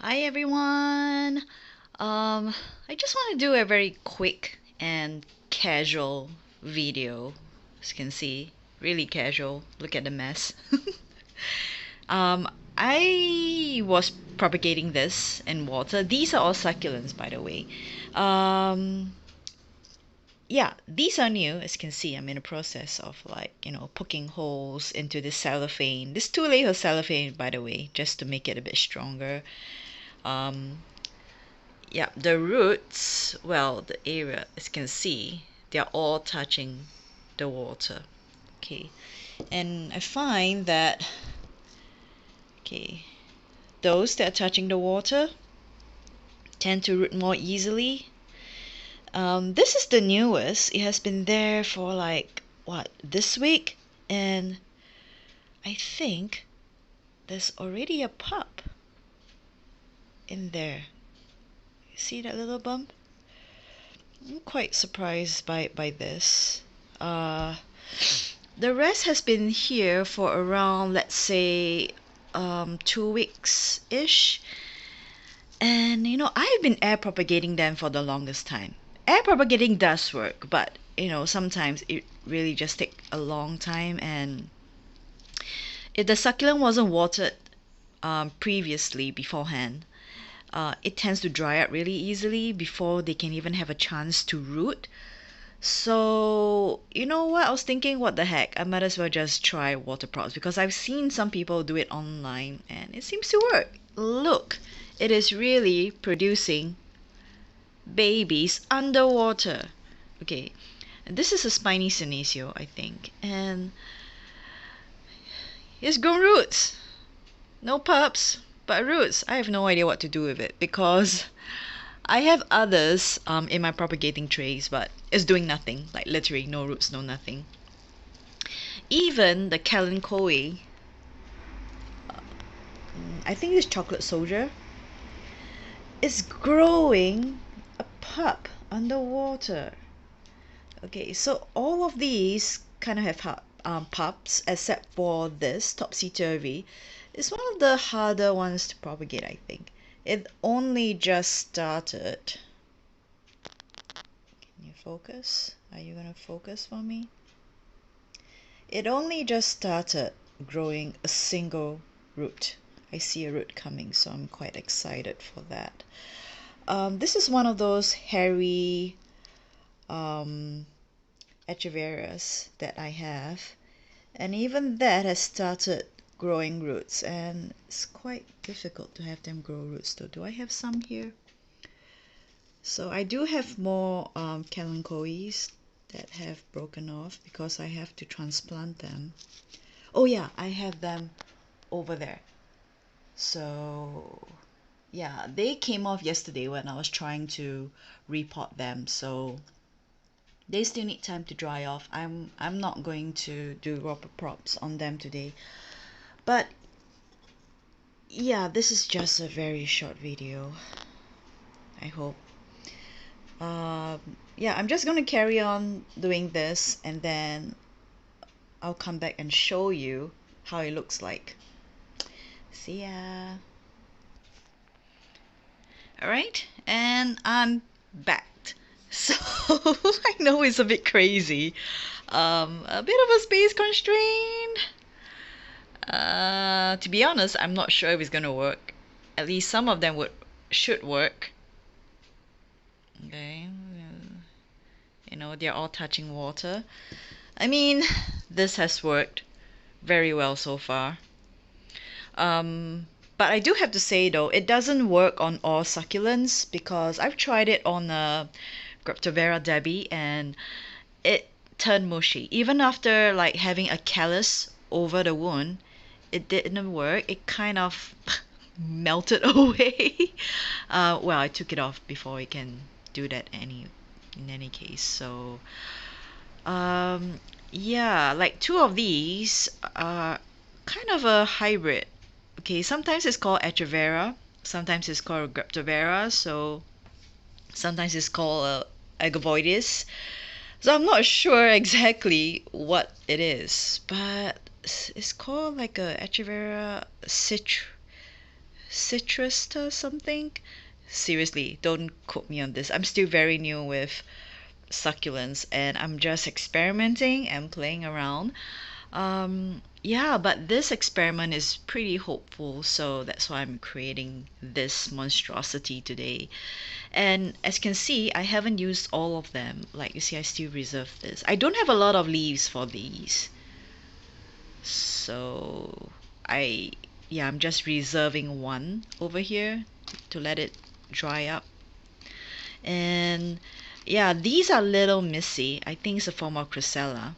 Hi everyone. I just want to do a very quick and casual video. As you can see, really casual. Look at the mess. um, I was propagating this in water. These are all succulents, by the way. Um, yeah, these are new. As you can see, I'm in the process of poking holes into this cellophane. This 2 layer cellophane, by the way, just to make it a bit stronger. Um, Yeah, the roots, well, the area, as you can see, they're all touching the water. Okay, and I find that, okay, those that are touching the water tend to root more easily. This is the newest. It has been there for like, what, this week? And I think there's already a pup in there. See that little bump? I'm quite surprised by this. Uh, the rest has been here for around, let's say, 2 weeks-ish. And I've been air propagating them for the longest time. Air propagating does work, but sometimes it really just takes a long time. And if the succulent wasn't watered previously beforehand, it tends to dry up really easily before they can even have a chance to root. So, you know what? I was thinking, what the heck? I might as well just try water props because I've seen some people do it online and it seems to work. Look, it is really producing babies underwater. Okay, this is a spiny senecio, I think, and it's grown roots. No pups, but roots. I have no idea what to do with it because I have others in my propagating trays, but it's doing nothing. Like literally no roots, no nothing. Even the Kalanchoe, I think it's chocolate soldier, is growing a pup underwater. Okay, so all of these kind of have pups, except for this topsy-turvy. It's one of the harder ones to propagate, I think. It only just started. Can you focus? Are you gonna focus for me? It only just started growing a single root. I see a root coming, so I'm quite excited for that. This is one of those hairy echeverias that I have, and even that has started growing roots, and it's quite difficult to have them grow roots though. Do I have some here? So I do have more Kalanchoes that have broken off because I have to transplant them. Oh yeah, I have them over there. So yeah, they came off yesterday when I was trying to repot them, so they still need time to dry off. I'm not going to do rubber props on them today. But yeah, this is just a very short video, I hope. Yeah, I'm just gonna carry on doing this and then I'll come back and show you how it looks like. See ya. Alright, and I'm back. So I know it's a bit crazy. A bit of a space constraint. To be honest, I'm not sure if it's gonna work. At least some of them should work. Okay, they're all touching water. I mean, this has worked very well so far. But I do have to say though, it doesn't work on all succulents because I've tried it on Graptovera Debbie and it turned mushy. Even after like having a callus over the wound, it didn't work. It kind of melted away. Well, I took it off before it can do that in any case. So yeah, like two of these are kind of a hybrid. Okay, sometimes it's called Echevera, sometimes it's called Graptovera, so sometimes it's called Agavoides. So I'm not sure exactly what it is, but it's called like a Echevera citrus or something. Seriously, don't quote me on this. I'm still very new with succulents and I'm just experimenting and playing around. Yeah, but this experiment is pretty hopeful, so that's why I'm creating this monstrosity today. And as you can see, I haven't used all of them. Like you see, I still reserve this. I don't have a lot of leaves for these. So I, yeah, I'm just reserving one over here to let it dry up. And yeah, these are a little messy. I think it's a form of Chrysella.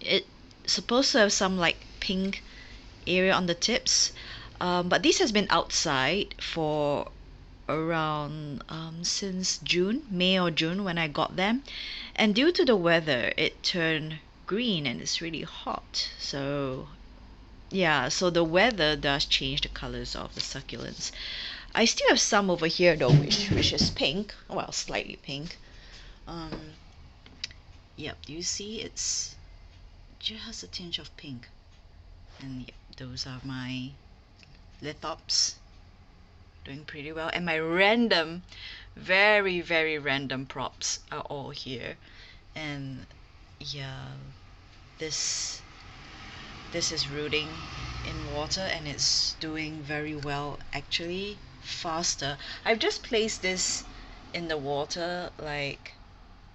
It's supposed to have some like pink area on the tips, but this has been outside for around since June, May or June when I got them, and due to the weather it turned green and it's really hot. So yeah, so the weather does change the colors of the succulents. I still have some over here though, which is pink, well, slightly pink. Yep, do you see it's just a tinge of pink? And yep, those are my lithops, doing pretty well. And my random, very very random props are all here. And yeah, this is rooting in water and it's doing very well, actually faster. I've just placed this in the water, like,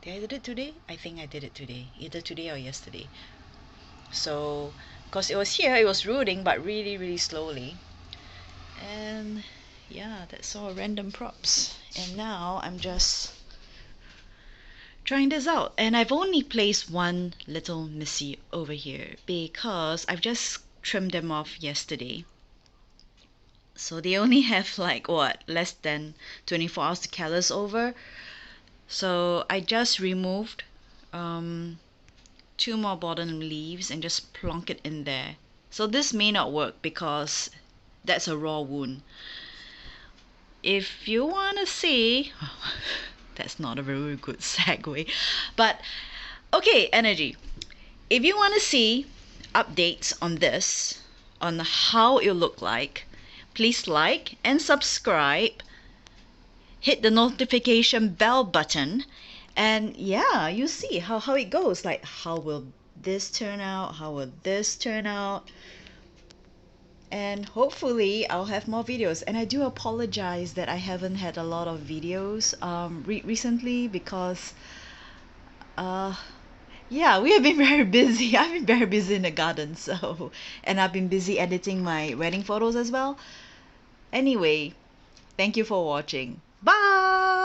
did I did it today? I think I did it today, either today or yesterday. So because it was here, it was rooting but really really slowly. And yeah, that's all random props. And now I'm just trying this out, and I've only placed one little missy over here because I've just trimmed them off yesterday, so they only have like what, less than 24 hours to callus over. So I just removed two more bottom leaves and just plonk it in there. So this may not work because that's a raw wound. If you want to see that's not a very good segue, but okay, energy, if you want to see updates on this, on how it look like, please like and subscribe, hit the notification bell button, and yeah, you see how it goes. Like, how will this turn out, how will this turn out, and hopefully I'll have more videos. And I do apologize that I haven't had a lot of videos recently because yeah, we have been very busy. I've been very busy in the garden, so, and I've been busy editing my wedding photos as well. Anyway, thank you for watching. Bye.